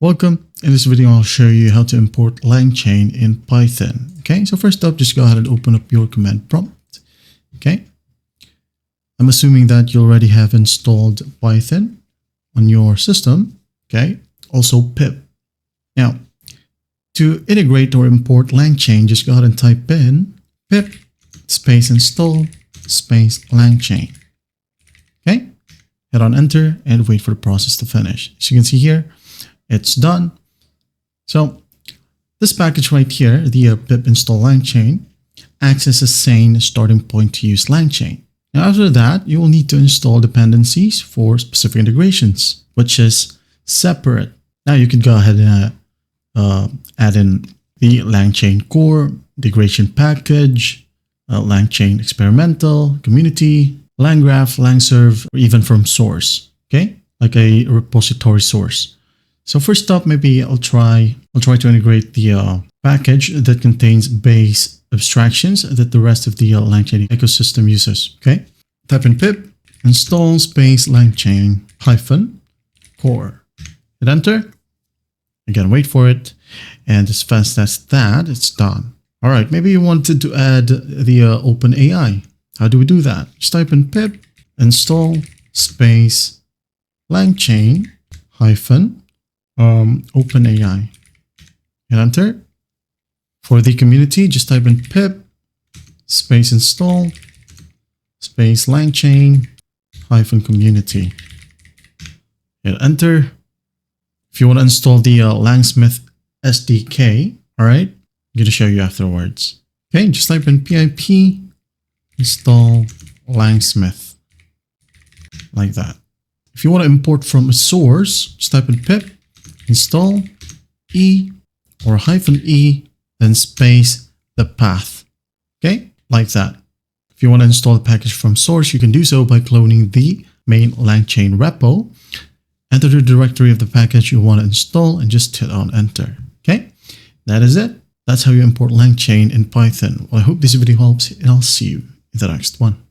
Welcome. In this video, I'll show you how to import LangChain in Python. Okay, so first up, just go ahead and open up your command prompt. Okay, I'm assuming that you already have installed Python on your system. Okay, also pip. Now, to integrate or import LangChain, just go ahead and type in pip space install space LangChain. Okay, hit on enter and wait for the process to finish. As you can see here, it's done. So this package right here, the pip install LangChain, acts as a sane starting point to use LangChain. Now after that, you will need to install dependencies for specific integrations, which is separate. Now you could go ahead and add in the LangChain core, integration package, LangChain experimental, community, LangGraph, LangServe, or even from source, okay? Like a repository source. So first up, maybe I'll try to integrate the package that contains base abstractions that the rest of the LangChain ecosystem uses. Okay, type in pip install space LangChain hyphen core. Hit enter. Again, wait for it, and as fast as that, it's done. All right, maybe you wanted to add the OpenAI. How do we do that? Just type in pip install space LangChain hyphen OpenAI. Hit enter. For the community, just type in pip space install space LangChain hyphen community. Hit enter. If you want to install the Langsmith SDK, all right, I'm going to show you afterwards. Okay, just type in pip install Langsmith like that. If you want to import from a source, just type in pip install e or hyphen e, then space the path. Okay, like that. If you want to install the package from source, you can do so by cloning the main LangChain repo. Enter the directory of the package you want to install and just hit on enter. Okay, that is it. That's how you import LangChain in Python. Well, I hope this video helps, and I'll see you in the next one.